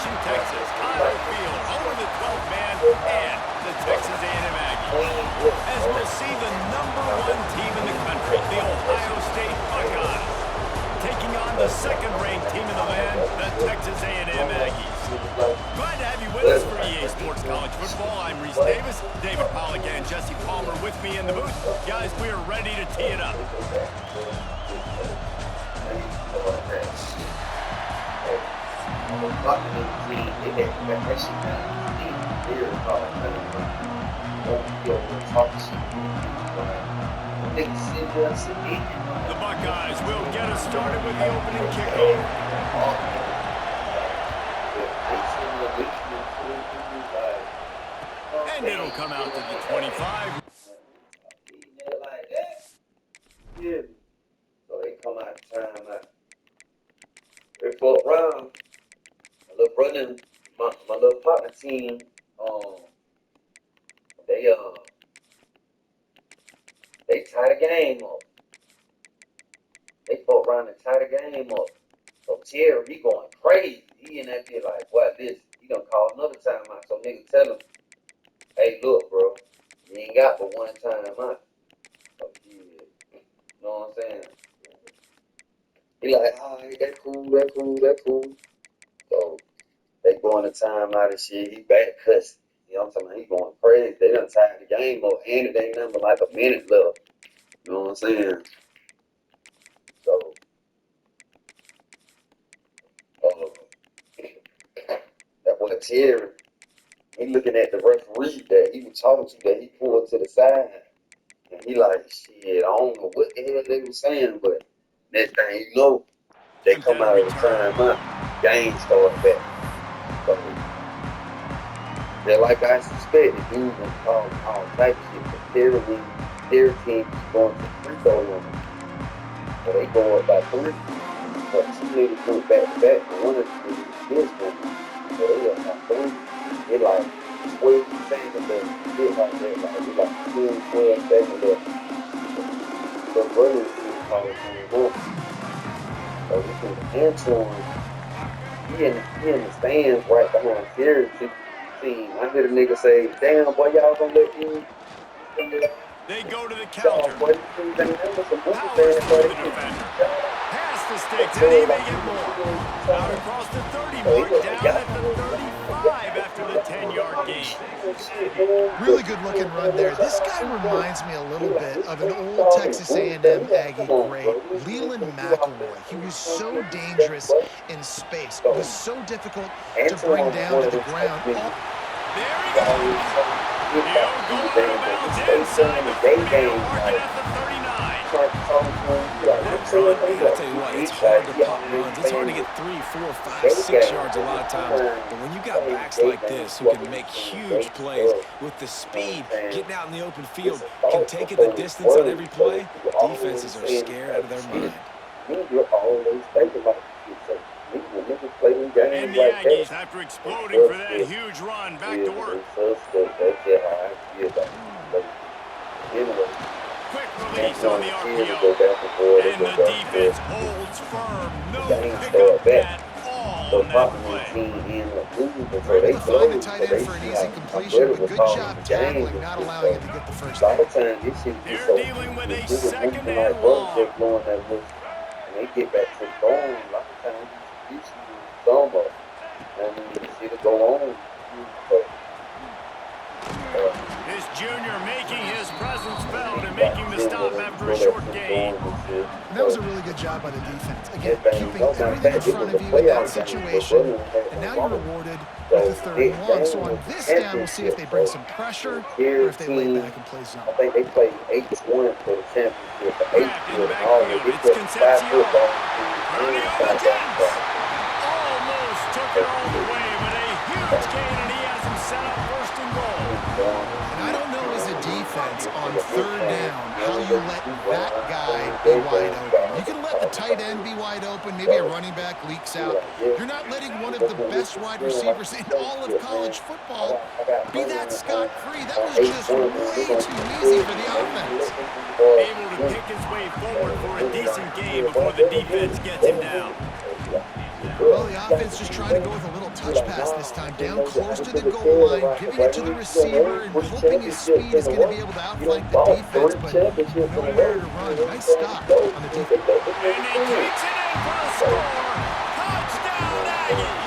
Station, Texas, Kyle Field, home of the 12th man and the Texas A&M Aggies. As we'll see the #1 team in the country, the Ohio State Buckeyes, taking on the second-ranked team in the land, the Texas A&M Aggies. Glad to have you with us for EA Sports College Football. I'm Reese Davis, David Pollack and Jesse Palmer with me in the booth. Guys, we are ready to tee it up. The Buckeyes will get us started with the opening kickoff. And it'll come out to the 25. Yeah. So they come out time out. They fought around. My little brother, my little partner team, they tie the game up. They fought around and tie the game up. So Terry, he going crazy. He in that bit like, what this? He done call another time out. So nigga tell him, hey, look, bro, you ain't got but one time out. So you know what I'm saying? He like, all right, that cool. So they going to time out and shit. He back cussing. You know what I'm talking about? He going crazy. They done tied the game up, and it ain't nothing but like a minute left. You know what I'm saying? So, that boy Terry, he looking at the referee that he was talking to, that he pulled to the side, and he like, shit, I don't know what the hell they was saying, but next thing you know, they come out of the time out, game started back. So, they're like I suspected, dude was all type of shit, but their team is going to free throw line. So they go up by 3, but 2 niggas went back to back, and one of the niggas this one. So they up by 3. They like 12 seconds left. Shit like that. Like, it's like 12 seconds left. The brothers team called him up. So we can answer him. He in the stands right behind Terry's team. I hear the nigga say, damn, boy, y'all gonna let me. They go to the counter. Power through the defender. Past the sticks, and he may get more. Out across the 30 mark, down at the 35 after the 10-yard gain. Really good looking run there. This guy reminds me a little bit of an old Texas A&M Aggie great, Leland McElroy. He was so dangerous in space. It was so difficult to bring down to the ground. There he goes. He'll go out of bounds inside the 40, marking at the 39. I'll tell you what, it's hard to pop runs. It's hard to get 3, 4, 5, 6 yards a lot of times. But when you got backs like this who can make huge plays with the speed, getting out in the open field, can take it the distance on every play, defenses are scared out of their mind. And the Aggies, after exploding for that huge run, back to work. Quick release on the RPO. And the defense holds firm. No pickup at all on that play. Trying to find the tight end for an easy completion, but good job tackling, not allowing it to get the first down. They're dealing with a second and long. And they get back to the goal, a lot of times you see almost. And you see it go on. This junior making his presence felt and making the stop after a short gain. And that was a really good job by the defense. Again, keeping everything in front of you in that situation, and now you're rewarded with the 3rd and 1. So on this down, we'll see if they bring some pressure or if they lay back and play zone. I think they played 8-1 for the championship. It's Concepcion. Early on the dance. Almost took it all the way, but a huge gain, and he has him set up 1st and goal. And I don't know as a defense on 3rd down how you let that guy be wide open. You can let the tight end be wide open, maybe a running back leaks out. You're not letting one of the best wide receivers in all of college football be that scot-free. That was just way too easy for the offense. Able to pick his way forward for a decent game before the defense gets him down. Well, the offense just trying to go with a little touch pass this time, down close to the goal line, giving it to the receiver and hoping his speed is going to be able to outflank the defense, but nowhere to run. Nice stop on the defense. And he takes it in for a score. Touchdown, Aggie.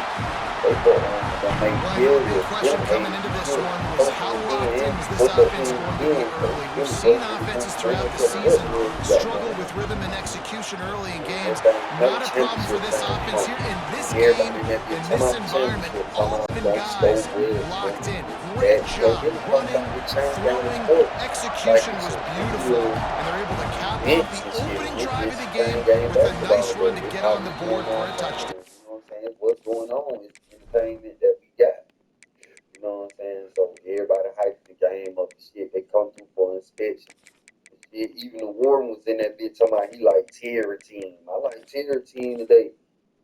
Well, the big question coming into this one was how locked in was this offense going to be early? We've seen offenses throughout the season struggle with rhythm and execution early in games. Not a problem for this offense here in this game, in this environment. All 11 guys locked in. Great job running, throwing, execution was beautiful, and they're able to cap off the opening drive of the game with a nice run to get on the board for a touchdown. You know what I'm saying? What's going on is entertainment that we got. You know what I'm saying? So everybody hyped the game up and shit. They come through for inspection. Shit, even the Warden was in that bitch talking about he like tier team. I like tier team today.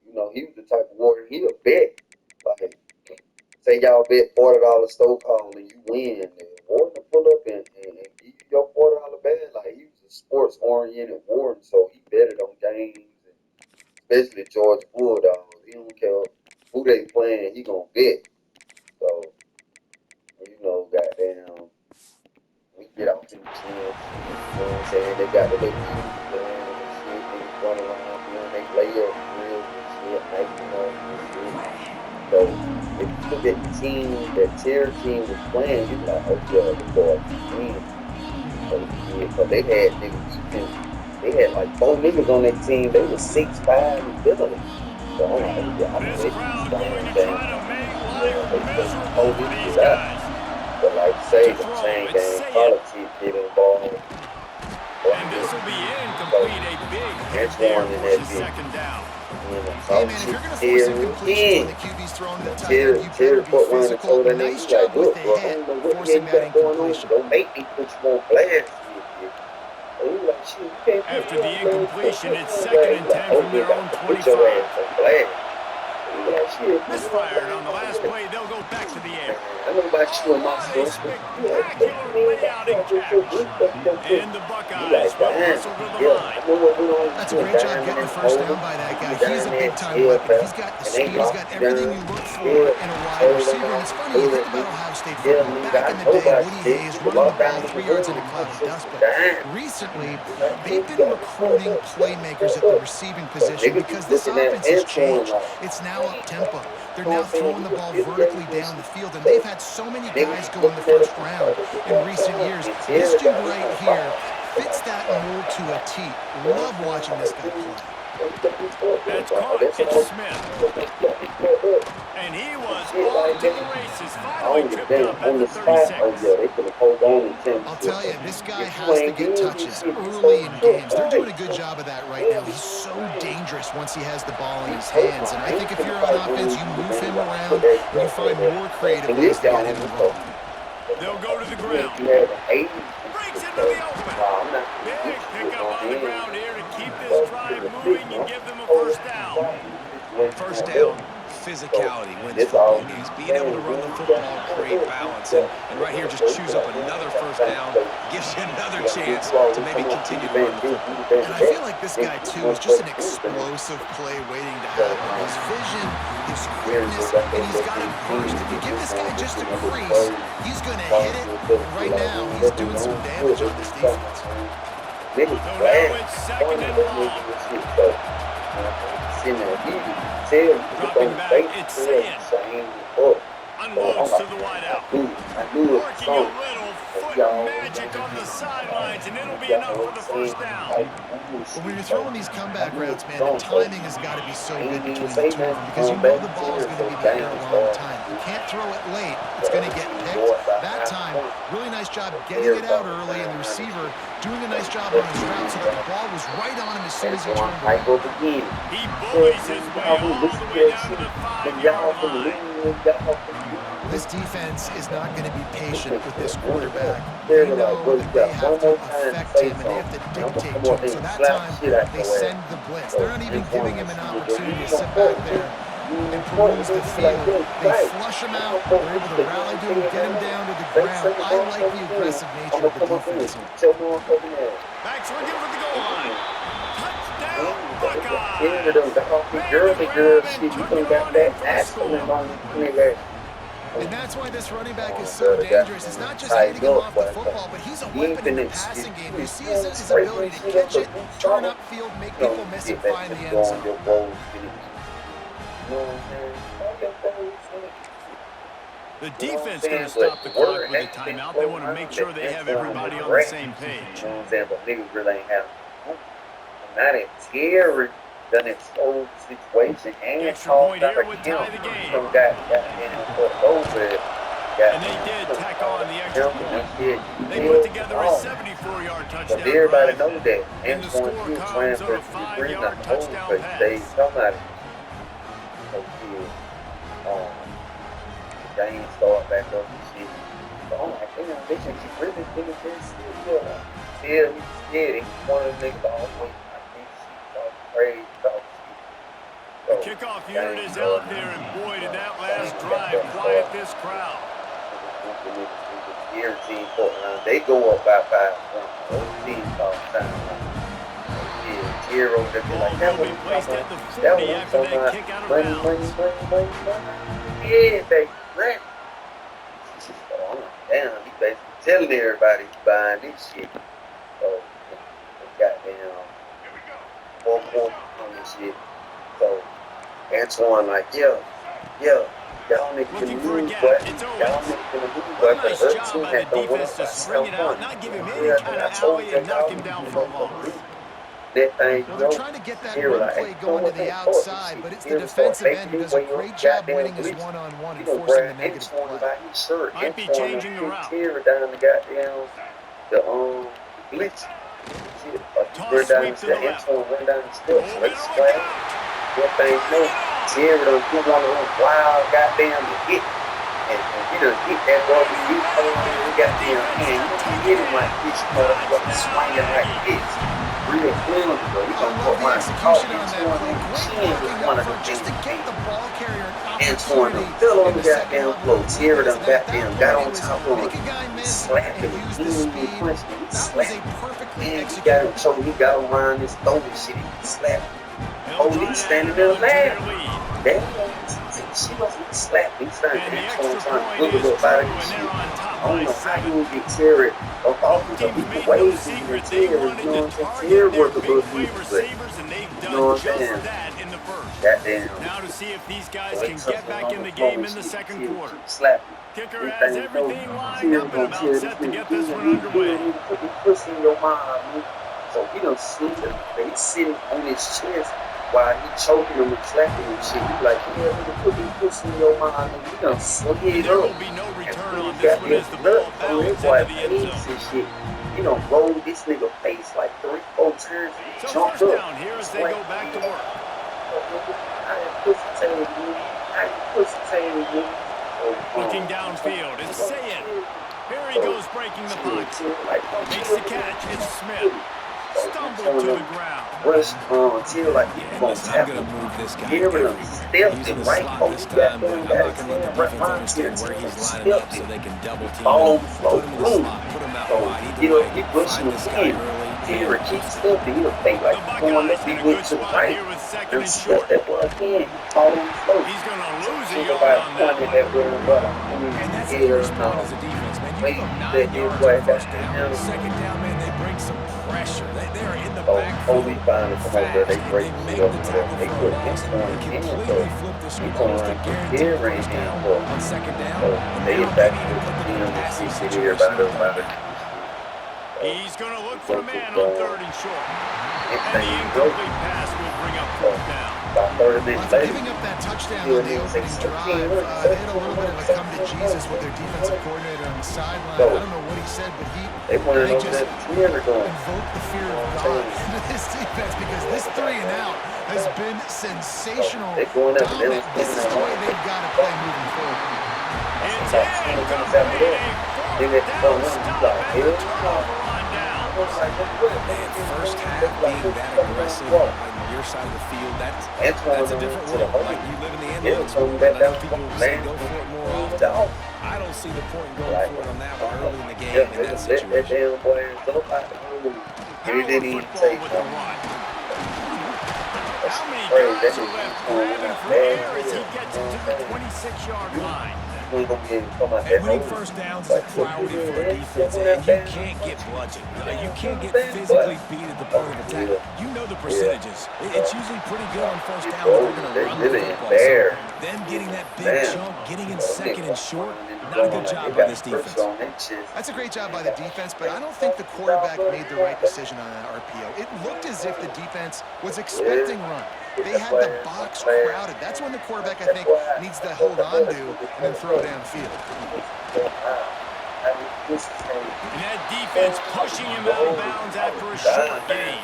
You know, he was the type of Warden, he a bet. Like, say y'all bet $40 stove call and you win. And Warden will pull up and give you your $40 bet. Like, he was a sports oriented Warden, so he betted on games, and especially Georgia Bulldogs. He don't care who they playing, he gonna bet. So, you know, goddamn, we get out to the gym, you know what I'm saying? They got the little music playing and shit, niggas run around doing they layup drills and shit, making up and shit. So, if you look at the team, that tier team was playing, you like, oh yeah, the boys win. So, yeah, but they had niggas defense. They had like 4 niggas on their team. They were 6'5" and middle. So I'm like, oh yeah, I mean, This they crowd just going to down. try to make life They miserable for these these out. guys. But like say, To the throw, chain it's gang, Sayed. politics get involved. And this will be incomplete. A big hit That's there one in forces that big. second down. Hey, man, if you're going to force incompletions when the QB's throwing to the tight end, you better be physical. Nice job with the hit, forcing that incompletion. Don't make me put you on blast. After the incompletion, it's 2nd and 10 from their own 25. Misfired on the last play. They'll go back to the air. I know about you and my What a sister. spectacular layout and catch. And the Buckeyes will hustle to the line. That's a great job getting the first down by that guy. He's a big-time weapon. He's got the speed. He's got everything you look for in a wide receiver. And it's funny, you think about Ohio State football. Back in the day, Woody Hayes running the ball 3 yards in a cloud of dust. But recently, they've been recruiting playmakers at the receiving position because this offense has changed. It's now up-tempo. They're now throwing the ball vertically down the field, and they've had so many guys go in the first round in recent years. This dude right here fits that mold to a T. Love watching this guy play. That's caught. It's Smith. And he was off to the races. Finally tripped up at the 36. I'll tell you, this guy has to get touches early in games. They're doing a good job of that right now. He's so dangerous once he has the ball in his hands. And I think if you're on offense, you move him around and you find more creative ways to get him involved. They'll go to the ground. Breaks into the open. Big pickup on the ground here to keep this drive moving and give them a first down. First down, physicality wins football games. Being able to run the football, create balance, and right here just choose up another first down, gives you another chance to maybe continue to run the football. And I feel like this guy, too, is just an explosive play waiting to happen. His vision, his quickness, and he's got a burst. If you give this guy just a crease, he's going to hit it. And right now, he's doing some damage on this defense. So now it's 2nd and long. Dropping back, it's Sayed. Unloads to the wideout. Working a little foot magic on the sidelines, and it'll be enough for the first down. Well, when you're throwing these comeback routes, man, the timing has got to be so good between the two of them because you know the ball is going to be in the air a long time. You can't throw it late. It's going to get picked. That time, really nice job getting it out early, and the receiver doing a nice job on his route so that the ball was right on him as soon as he turned around. He bullies his way all the way down to the 5-yard line. This defense is not going to be patient with this quarterback. They know that they have to affect him and they have to dictate to him. So that time, they send the blitz. They're not even giving him an opportunity to sit back there and peruse the field. They flush him out. They're able to rally to him, get him down to the ground. I like the aggressive nature of the defense here. Backs looking for the goal line. Touchdown, Buckeyes. Here them dog, the girl shit, you could got that accident on this nigga. And that's why this running back is so dangerous. It's not just handing him off the football, but he's a weapon in the passing game. You see his ability to catch it, turn upfield, make people miss and find the end zone. The defense going to stop the clock with a timeout. They want to make sure they have everybody on the same page. You know what I'm saying? But niggas really ain't have not a Terry done exposed situation and point here would tie the game. So got over it. And they did tack on the extra point. They put together a 74-yard touchdown drive. Everybody knows that. And the score comes on a 5-yard touchdown pass. They somebody. They ain't start back up and shit. So I'm like, damn, they should keep really thinking this shit. Yeah, he's scared. He's one of the niggas always like this shit, talk crazy, talk shit. The kickoff unit is out there, and boy, did that last drive quiet this crowd. They go up by 5 points. Those teams all the time. Yeah, Hero, they be like, that was placed at the 40 after that kick out of bounds. Yeah, they rent. Damn, he basically telling everybody he's buying this shit. So, goddamn, 4 points on this shit. So, Antoine like, y'all niggas can move, but y'all niggas can move, but the other team had to win by 7 points. Not give him any kind of alley and knock him down for a loss. That thing, They're trying to get that run play going to the outside, but it's the defensive end who does a great job winning his one-on-one and forcing the negative play. Might be changing the route. Down the goddamn, the blitz. Run down the steps. Run down the steps. Let's splash. That thing, no. Terry done put one of those wild goddamn hit. And he done hit that rubber. He goddamn hand. You hit him like this, motherfucker, swinging like this. Real clean, bro. You gonna put my execution on that play. Great blocking up just to get the ball carrier an opportunity. Antoine fell on the goddamn floor. Terry done goddamn got on top of him. Slapped him. He punched him. He slapped him. And he got him choked. He got him around his throat and shit. He slapped him. Oh, he's standing there laughing. Damn, she wasn't slapped. He's trying to look a little out of this shit. I don't know how you would get Terry up off of the waves. Terry, you know what I'm saying? Terry was a little deep, but you know what I'm saying? Goddamn. Now to see if these guys can get back in the game in the second quarter. Slapping. Kicker has everything lined up and about set to get this one underway. Put the pussy in your mind, man. So he done sleep him. He's sitting on his chest while he choking him and slapping him shit. He like, yeah, nigga, put this pussy in your mind. And he done slid There up. will be no return on this one as the ball bounces into the end zone. Shit. He done rolled this nigga face like 3-4 times. So Jumped first up. down here as they go back to work. I ain't pussy tail, dude. I ain't pussy tail, dude. Looking downfield, it's Sayed. Here he goes breaking the pocket. Makes the catch, it's Smith. Stumbled to the ground. Rush until like Yeah, gonna listen, tap I'm going him. to move this guy Here every it week. is. He's Stepped in it the right slot over this that time, but I'm not going to let the defense understand where he's lining up so they can double team Ball him. flow, Put him in the boom. slot, put him out So, wide. you Either know, way, he pushing find the this guy kid. early. Terry keeps stepping. He'll think like The going Buckeyes up. in He a went good to the spot right. here with second And and step short. that boy again. Call him slow. He's going to lose a See yard nobody on that pointing one. that bread and butter. And that's how you respond as a defense, man. You Wait, give them 9 that yards boy on first got down. down. Second down, man, they bring some pressure. They are in the So, backfield Holy finally come over there. They fast. break They the make shit up the for them. tackle They for a put loss. this one They in, completely so flip the he script. going Almost a to guaranteed Terry first in down for. on second down. So And they now back maybe to even put them in the a passing shit situation everybody on third about it. down. He's going to look for a man on third and short. And the Thing incomplete pass will bring up fourth down. about 30 minutes After later. giving up that touchdown on the opening drive, they had a little bit of a come to Jesus with their defensive coordinator on the sideline. I don't know what he said, but They wanted they over just that 300 going. invoked the fear of God into this defense because this 3 and out has been sensational. They're going up and they Dominant. don't This is the way they've got to play moving forward. It's About 20 minutes after that, they let the phone run. He's like, hell no. Man, first half being that aggressive on your side of the field, that's a different world. Like you live in the end zone. A lot of people say go for it more often. I don't see the point in going for it on that one early in the game in that situation. That damn boy is up out the room. He didn't even take one. How many guys are left grabbing for air as he gets it to the 26-yard line? And winning first downs is a priority for a defense, and you can't get bludgeoned. You can't get physically beat at the point of attack. You know the percentages. It's usually pretty good on first down if you're going to run the football. So them getting that big chunk, getting in second and short, not a good job by this defense. That's a great job by the defense, but I don't think the quarterback made the right decision on that RPO. It looked as if the defense was expecting run. They had the box crowded. That's when the quarterback, I think, needs to hold on to and then throw downfield. And that defense pushing him out of bounds after a short gain.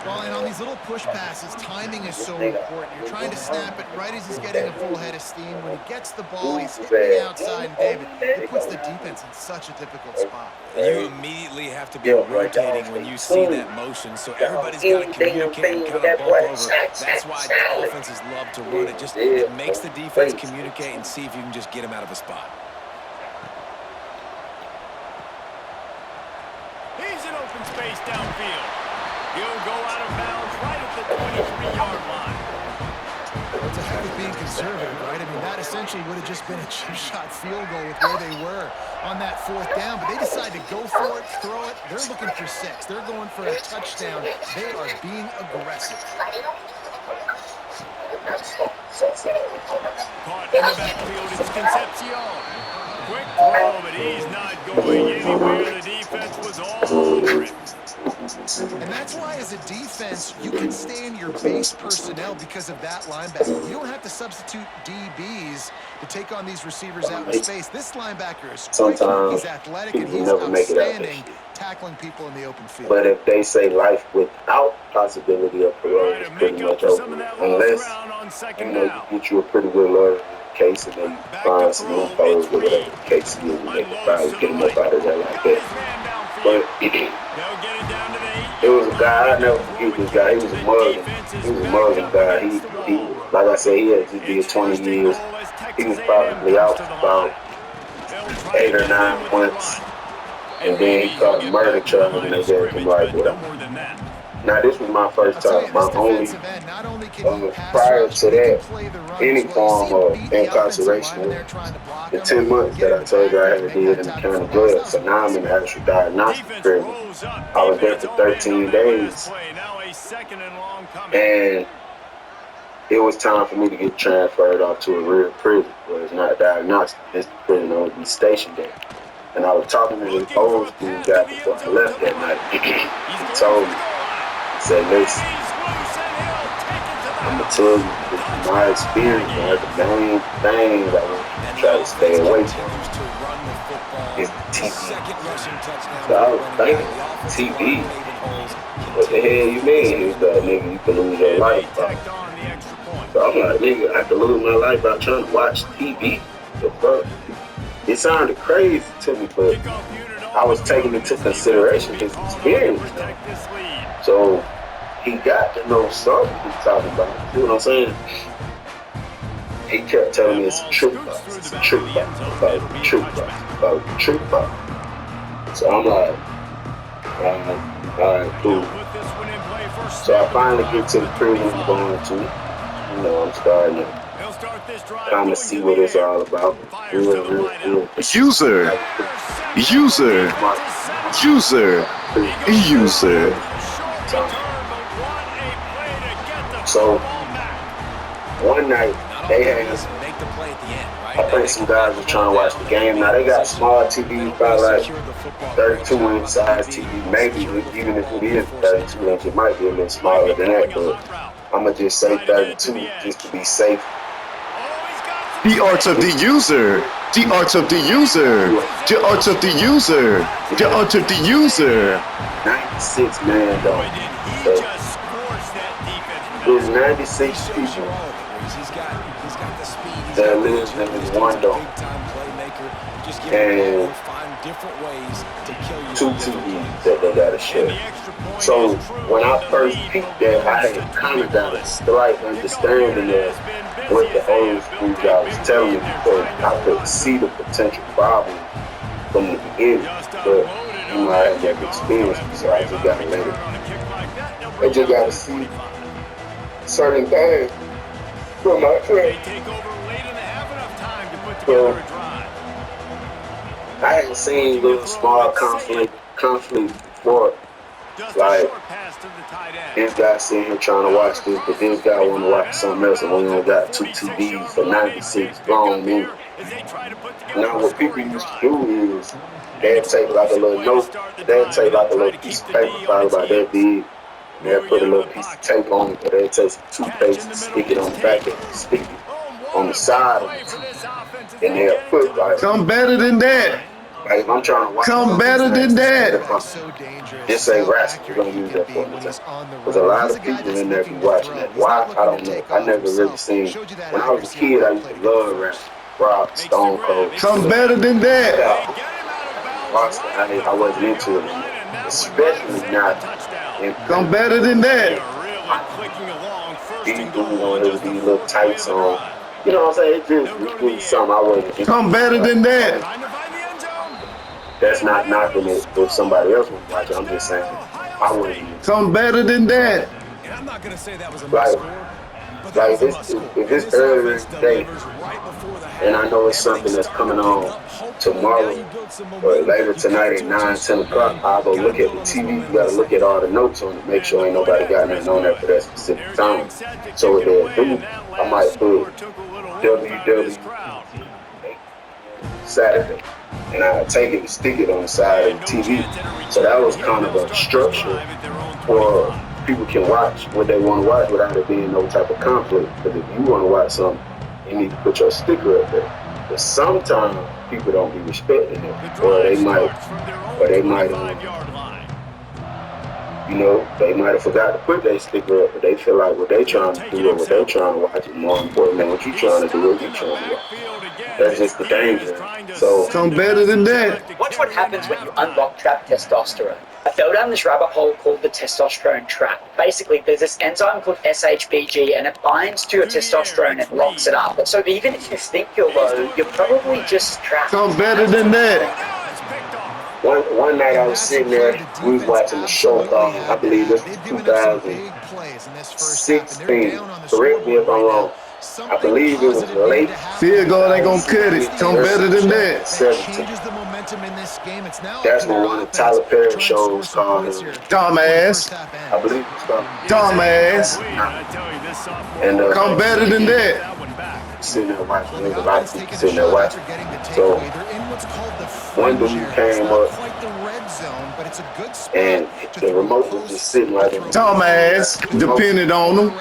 Well, and on these little push passes, timing is so important. You're trying to snap it right as he's getting a full head of steam. When he gets the ball, he's hitting the outside, and David, it puts the defense in such a difficult spot. You immediately have to be rotating when you see that motion, so everybody's got to communicate and kind of bump over. That's why offenses love to run it. Just it makes the defense communicate and see if you can just get him out of a spot. He's in open space downfield. He'll go out of bounds right at the 23-yard line. It's a heck of being conservative, right? I mean, that essentially would have just been a chip shot field goal with where they were on that fourth down, but they decided to go for it, throw it. They're looking for 6. They're going for a touchdown. They are being aggressive. Caught in the backfield, it's Concepcion. Quick throw, but he's not going anywhere. The defense was all over it. And that's why, as a defense, you can stay in your base personnel because of that linebacker. You don't have to substitute DBs to take on these receivers out in space. This linebacker is quick, he's athletic, and he's outstanding tackling people in the open field. But if they say life without possibility of parole, it's pretty much over. Unless, you know, you get you a pretty good lawyer case and then you find some loopholes or whatever the case is, and they can probably get him up out of there like that. But it was a guy, I never forget this guy. He was a Muslim. He was a Muslim guy. He like I said, he had just did 20 years. He was probably out for about 8 or 9 months. And then he caught a murder charge and they gave him life without. Now, this was my first time. My only, prior to that, any form of incarceration was the 10 months that I told you I had did in the county jail. So now I'm in the actual diagnostic prison. I was there for 13 days. And it was time for me to get transferred off to a real prison where it's not diagnostic. It's the prison I would be stationed there. And I was talking to this old school guy before I left that night. He told me, he said, listen, I'm going to tell you, this is my experience, man. The main thing that I want you to try to stay away from is the TV. So I was thinking, TV? What the hell you mean? He was like, nigga, you can lose your life by. So I'm like, nigga, I can lose my life by trying to watch TV. The fuck? It sounded crazy to me, but I was taking into consideration his experience. So he got to know something he's talking about. You know what I'm saying? He kept telling me it's a trick box. It's a trick box. About a trick box. About a trick box. So I'm like, alright, cool. So I finally get to the prison I'm going to. You know, I'm starting to kind of see what it's all about. User. So one night they had, I think some guys were trying to watch the game. Now they got small TVs, probably like 32 inch size TV. Maybe even if it is 32 inch, it might be a little smaller than that. But I'm gonna just say 32 just to be safe. The art of the user. The art of the user. The art of the user. The art of the user. 96 man though. So there's 96 people that lives in this one dome. And 2 TVs that they gotta share. So when I first peeked there, I had kind of got a slight understanding of what the old school guy was telling me because I could see the potential problem from the beginning. But you know, I had never experienced it, so I just gotta let it. I just gotta see certain things from my They friend. take over late in the half, enough time to put So together a drive. I hadn't seen little small conflict before. Just a Like short pass to the tight end. this guy sitting here trying to watch this, but this guy want to watch something else, and we only got 2 TVs for 96 grown men. As they try to put together Now a what people scoring used to drive. do is they'd take like a little note, they'd take like a little piece of paper probably about that big, and they'd put a little piece of tape on it, or they'd take some toothpaste and stick it on the back of it, stick it on the side of it, and they'll put like, Come better than that. like if I'm trying to watch Come better than that. So dangerous. This ain't So rats, we're accurate gonna he use can that be for when the he's on the There's a road. lot He's of a guy people that's in there be looking to watching throw. that. He's Why? not I looking don't to know. take I off never really himself. seen. Showed you that When I was a accuracy kid, I on used that to play to love go rap, first. Rock, Stone Cold. Come better than that. I wasn't into it anymore, especially not in Come prison. better than that. These dudes on here with these little tights on. You know what I'm saying? It was something I wasn't into. Come better than that. That's not knocking it if somebody else was watching. I'm just saying I wasn't into it. Come better than that. And I'm not going to say that was a Like, must-score, but that was a must-score. if it's earlier in the day, and I know it's something that's coming on tomorrow or later tonight at 9, 10 o'clock, I'll go look at the TV. You gotta look at all the notes on it, make sure ain't nobody got nothing on there for that specific time. So what they'll do, I might put WW Saturday, and I'll take it and stick it on the side of the TV. So that was kind of a structure for people can watch what they want to watch without it being no type of conflict. Because if you want to watch something, you need to put your sticker up there. But sometimes people don't be respecting it, or they might, you know, they might have forgot to put their sticker up, but they feel like what they trying to do or what they trying to watch is more important than what you trying to do or you trying to watch. That's just the danger. So Come better than that. Watch what happens when you unlock trap testosterone. I fell down this rabbit hole called the testosterone trap. Basically, there's this enzyme called SHBG, and it binds to your testosterone and locks it up. So even if you think you're low, you're probably just trapped. Come better than that. one night I was sitting there, we was watching a show called, I believe this was 2016. Correct me if I'm wrong. I believe it was late. Field goal ain't gonna cut it. Come better than that. 17. That's when one of Tyler Perry shows called Dumbass. I believe it's called Dumbass. And Come better than that. sitting there watching, there's a lot of people sitting there watching. So one dude came up and the remote was just sitting right there. Dumbass. Depended on them.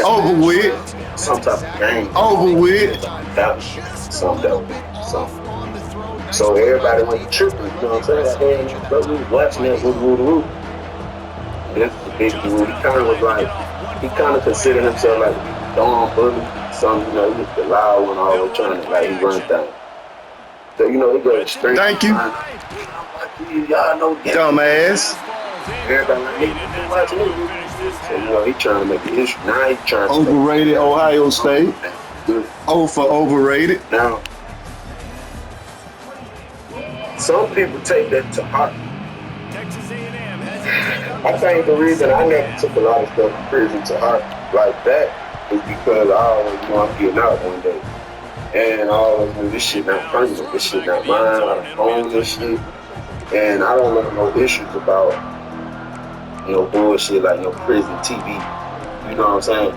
Over with. Some type of game. Over with. That was something. So everybody went tripping, you know what I'm saying? Like, hey, bro, we was watching that Wuuuuh. This is the big dude. He kind of was like, he kind of considered himself like a dawn bully. Some, you know, he was the loud one always trying to, like, he run down. So, you know, he goes straight. Thank you. Y'all know that. Dumbass. Everybody like, nigga, watching this. So, you know, he trying to make an issue. Now he trying to Overrated Ohio State. O for overrated. Now, some people take that to heart. I think the reason I never took a lot of stuff in prison to heart like that is because I always knew I'm getting out one day. And I always knew this shit not permanent, this shit not mine, I don't own this shit. And I don't want no issues about no bullshit like no prison TV. You know what I'm saying?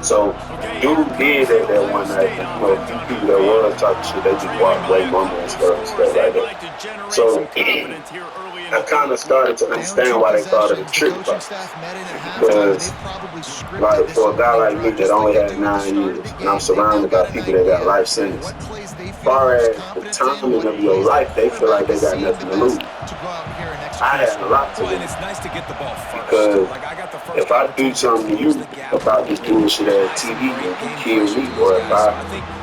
So, dude did that one night, and, you know, a few people that was talking shit, they just walked away, mumble and stuff like that. So, I kind of started to understand why they thought it a trick bus. Because, like, for a guy like me that only had 9 years, and I'm surrounded by people that got life sentences, as far as the timing of your life, they feel like they got nothing to lose. I had a lot to lose. Because if I do something to you about this bullshit ass TV and you kill me, or if I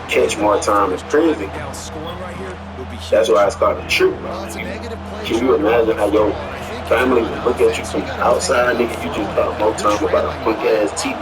catch more time in prison, that's why it's called a trick. Can you imagine how your family would look at you from the outside, nigga? You just got more time about a punk ass TV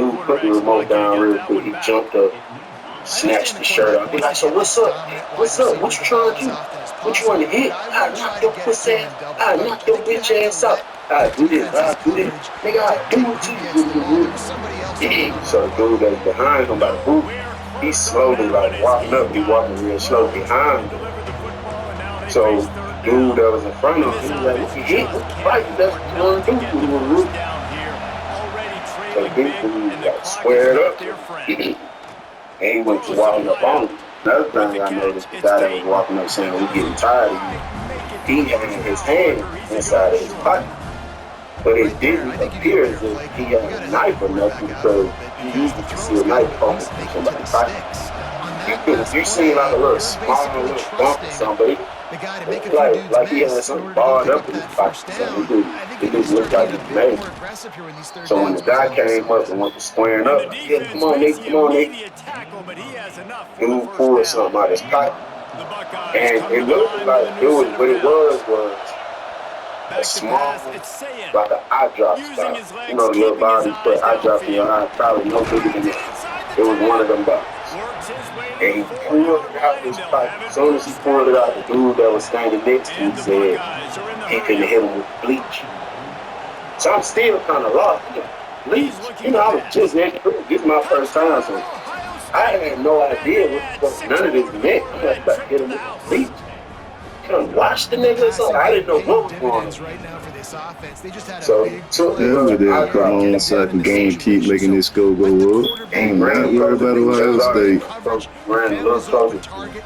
dude put the remote down real quick. He jumped up, snatched the shirt off. He's like, so what's up? What's up? What you trying to do? What you want to hit? I knock your pussy ass. I knock your bitch ass out. I do this. I do this. Nigga, I do it to you. So the dude that's behind him by the booth, he's slowly like walking up. He walking real slow behind him. So dude that was in front of him, he was like, what you hit? What the fight? That's what you want to do. So this dude got squared up. And he went to walking up on him. Another thing I noticed, the guy that was walking up saying, we getting tired of you. he had his hand inside of his pocket. But it didn't appear as if he had a knife or nothing because you usually can see a knife poking through somebody's pocket. You seen like a little small little bump or something, like he had something barred up in his pocket or something. It didn't look like he made it. So when the guy came up and went to squaring up, like, yeah, come on, Nick, come on, Nick. Dude pulled something out of his pocket. And it looked like what it was a small, like an eye drop style. You know, the little body you put eye drop in your eye, probably no bigger than that. It was one of them boxes. And he pulled it out of his pocket. As soon as he pulled it out, the dude that was standing next to him said he couldn't hit him with bleach. So I'm still kind of lost. Bleach? You know, I was just introduced. This is my first time, so I had no idea what none of this meant. I'm like, about to hit him with bleach. Watch the nigga or something. I didn't know what was going on. So come on, so I can go and keep making this go up. Ain't not worried about Ohio State. Ran a little closer,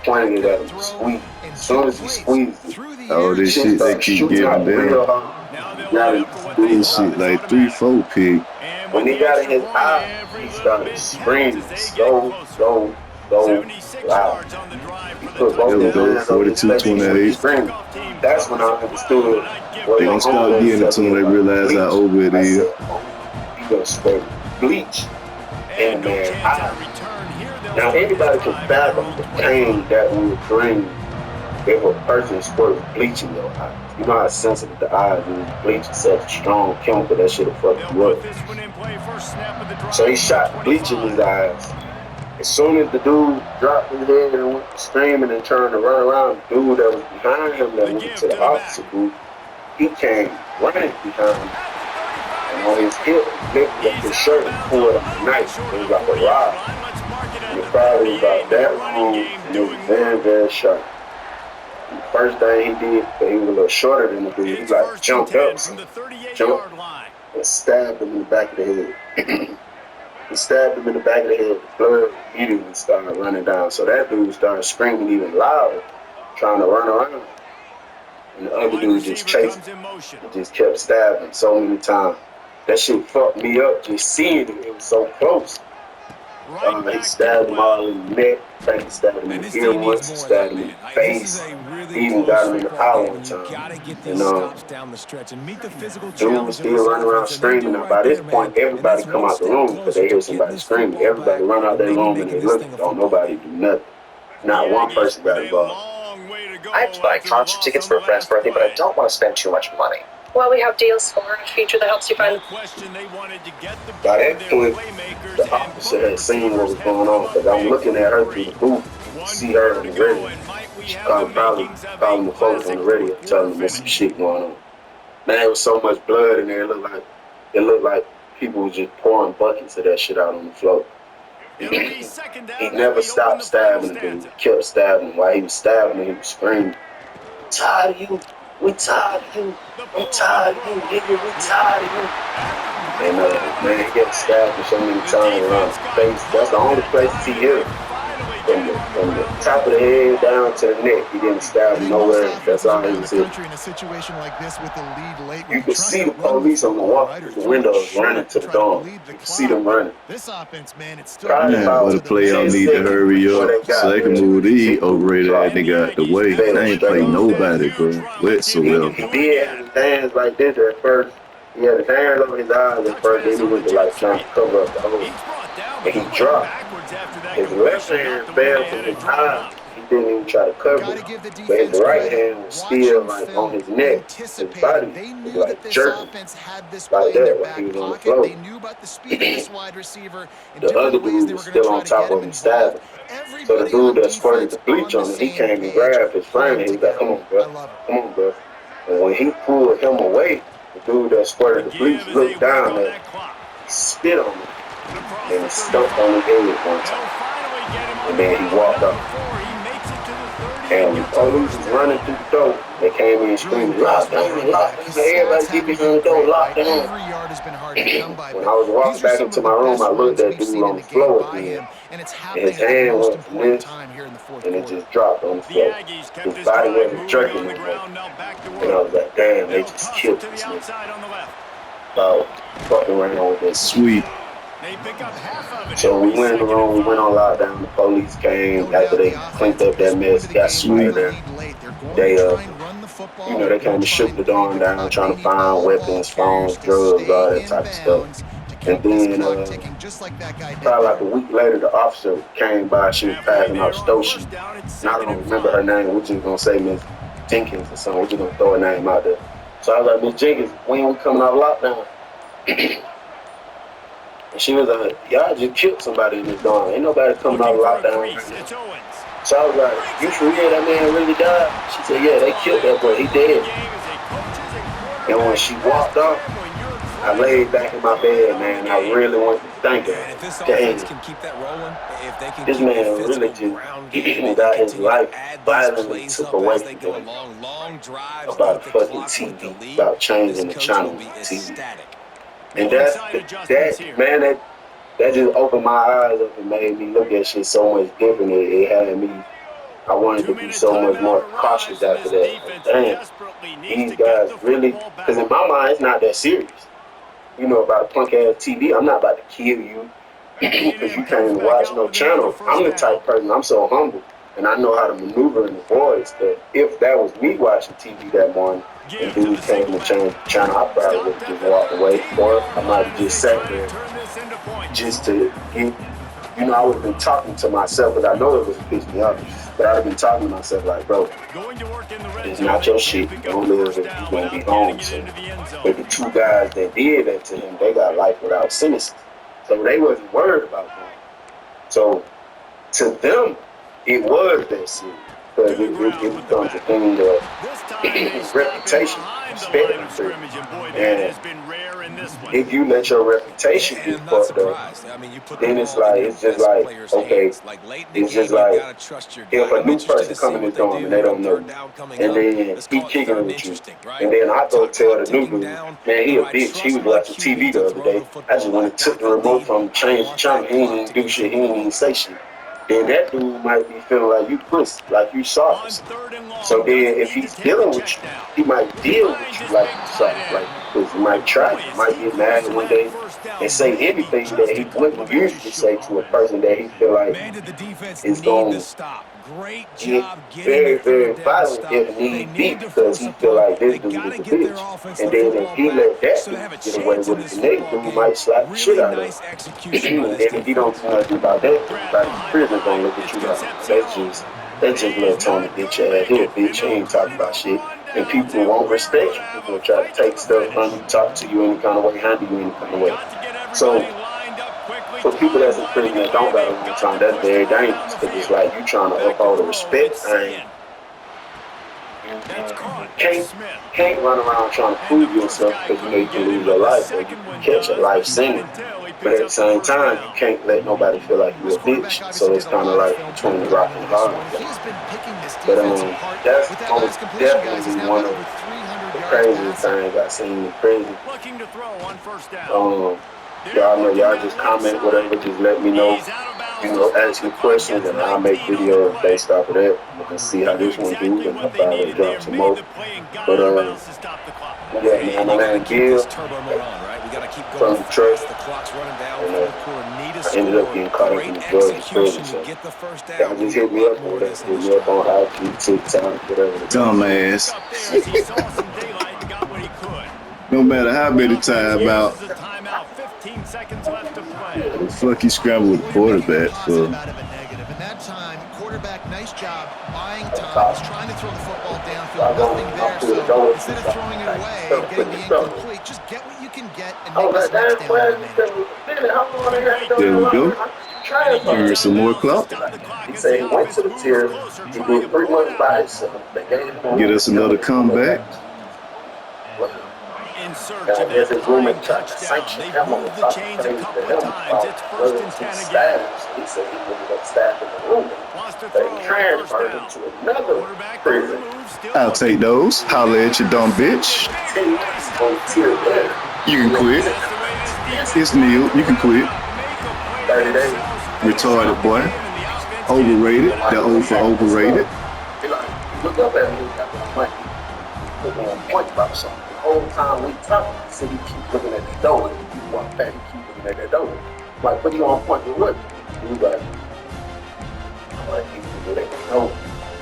pointed it at him, squeezed. As soon as he squeezed it, all this shit they keep giving them. This shit like 3-4 pick. When he got in his eye, he started screaming so loud. He put both his hands on his face and screaming. That's when I understood. They don't start getting it until they realize how over it is. He gonna spray bleach in a man's eye. Now anybody can fathom the pain that would bring if a person squirts bleach in your eyes. You know how sensitive the eyes is. Bleach is such a strong chemical that shit'll fuck you up. So he shot bleach in his eyes. As soon as the dude dropped his head and went screaming and turned to run around, the dude that was behind him that went to the opposite booth, he came running behind him. And on his hip, lifted up his shirt and pulled out a knife. It was like a rod. And the crowd was about that long, and it was very, very sharp. And the first thing he did, he was a little shorter than the dude, he like jumped up, jumped, and stabbed him in the back of the head. He stabbed him in the back of the head. The blood immediately started running down. So that dude started screaming even louder, trying to run around. And the other dude just chased him. He just kept stabbing so many times. That shit fucked me up just seeing it. It was so close. He stabbed him all in the neck. He stabbed him in the ear once. He stabbed him in the face. He even got him in the eye one time. And dude was still running around screaming. Now by this point, everybody come out the room because they hear somebody screaming. Everybody run out their room and they look. Don't nobody do nothing. Not one person got involved. I have to buy concert tickets for a friend's birthday, but I don't want to spend too much money. Well, we have deals for a feature that helps you find. By that point, the officer had seen what was going on because I'm looking at her through the booth, see her on the radio. She probably calling the folks on the radio, telling them there's some shit going on. Man, there was so much blood in there. It looked like people were just pouring buckets of that shit out on the floor. He never stopped stabbing the dude. He kept stabbing him. While he was stabbing him, he was screaming, "I'm tired of you. We tired of you. I'm tired of you, nigga. We tired of you." And man, he got stabbed so many times around his face. That's the only place he hit him. From the top of the head down to the neck, he didn't stab him nowhere. That's all he was hitting. You could see the police on the walk through the windows running to the dorm. You could see them running. Man, but the playoffs need to hurry up so they can move the overrated that nigga out the way. They ain't play nobody, bro, whatsoever. He did have his hands like this at first. He had his hands over his eyes at first. Then he went to like trying to cover up the hole. And he dropped. His left hand fell from his eye. He didn't even try to cover it. But his right hand was still like on his neck. His body was like jerking like that when he was on the floor. The other dude was still on top of him stabbing. So the dude that squirted the bleach on him, he came and grabbed his friend and he was like, "Come on, bro. Come on, bro." And when he pulled him away, the dude that squirted the bleach looked down at him, he spit on him, and he stumped on his head one time. And then he walked up. And the police was running through the door. They came in screaming, lock down, lock down. Everybody get behind the door, lock down. Every yard has been hard to come by. When I was walking back into my room, I looked at dude on the floor again. And his hand went from this, and it just dropped on the floor. His body wasn't jerking anymore. And I was like, damn, they just killed this nigga. About fucking around with this. Sweet. So we went in the room, we went on lockdown, the police came after they cleaned up that mess, got sweet there. They, you know, they came and shook the dorm down, trying to find weapons, phones, drugs, all that type of stuff. And then, probably like a week later, the officer came by, she was passing out Stoshi. And I don't remember her name, we're just gonna say Miss Jenkins or something, we're just gonna throw her name out there. So I was like, Miss Jenkins, when we coming out of lockdown? And she was like, y'all just killed somebody in this dorm. Ain't nobody coming out of lockdown. So I was like, you for real, that man really died? She said, yeah, they killed that boy, he dead. And when she walked off, I laid back in my bed, man. I really went to think of it. Dang, this man really just got his life violently took away from him about fucking TV, about changing the channel on TV. And that just opened my eyes up and made me look at shit so much different. It had me, I wanted to be so much more cautious after that. Like, damn, these guys really, because in my mind, it's not that serious. You know, about a punk ass TV, I'm not about to kill you because you can't even watch no channel. I'm the type of person, I'm so humble. And I know how to maneuver in the voice that if that was me watching TV that morning, and dude came to change the channel, I probably would just walk away. Or I might have just sat there just to get, you know, I would have been talking to myself, because I know it was pissing me off. But I'd have been talking to myself like, bro, it's not your shit. You don't live it. You're going to be home soon. But the two guys that did that to him, they got life without sentences. So they wasn't worried about that. So to them, it was that serious. Because it becomes a thing of reputation, respect, and if you let your reputation get fucked up, then it's just like, okay, it's just like, if a new person come in the dorm and they don't know you, and then he kicking it with you, and then I go tell the new dude, man, he a bitch, he was watching TV the other day, I just went and took the remote from him, changed the channel, he didn't even do shit, he didn't even say shit. Then that dude might be feeling like you pussy, like you soft. So then if he's dealing with you, he might deal with you like you soft, like, because he might try, he might get mad one day and say anything that he wouldn't usually say to a person that he feel like is going to get very, very violent if need be, because he feel like this dude is a bitch. And then if he let that dude get away with it, the next dude might slap the shit out of him. And then if he don't do nothing about that, everybody in prison gonna look at you like, that's just little Tony bitch ass. He a bitch, he ain't talking about shit. And people won't respect you. People will try to take stuff from you, talk to you any kind of way, handle you any kind of way. So for people that's in prison that don't got a long time, that's very dangerous, because it's like you trying to uphold the respect thing. You can't run around trying to prove yourself, because you know you can lose your life or you can catch a life sentence. But at the same time, you can't let nobody feel like you're a bitch. So it's kind of like between the rock and the hard. But that's definitely one of the craziest things I've seen in prison. Y'all know, y'all just comment, whatever, just let me know, you know, ask me questions, and I'll make videos based off of that. You can see how this one do, and I'll probably drop some more. But, yeah, man, my name is Gil from Detroit, and I ended up getting caught up in the drugs prison, so y'all just hit me up or whatever, hit me up on IG, TikTok, whatever. Dumbass. No matter how many times out, the fuck you scramble with the quarterback for? And that time, quarterback, nice job buying time. He's trying to throw the football downfield, nothing there. So instead of throwing it away and getting the incomplete, just get what you can get and make this next down. There we go. Earn some more clout. He said he went to the tier. He did 3 months by himself. Get us another comeback. search of a tying touchdown. They've moved the chains a couple of times. It's 1st and 10 again. He said he was going to staff in the room. Wants to They throw on transferred him first to down. another Quarterback on prison. the move, still I'll take those. Holla at you, dumb bitch. You can quit. It's Neil. You can quit. 30 days. Retarded boy. Overrated. They're over overrated. He like, look up at me, got the money. Put me on point about something. The whole time we talking, I said he keep looking at the door. And he walk back, he keep looking at that door. I'm like, what are you on point with what? He was like, I'm like, he's looking at the door.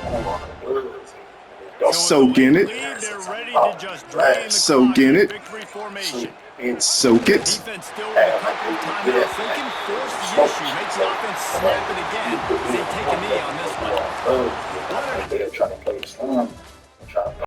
I'm on the blues. Soak in it. They're ready to just drain the Soak clock in it. victory formation. Soak it. Defense still with a couple of timeouts. They can force the issue, make the offense snap it again. They take a knee on this one.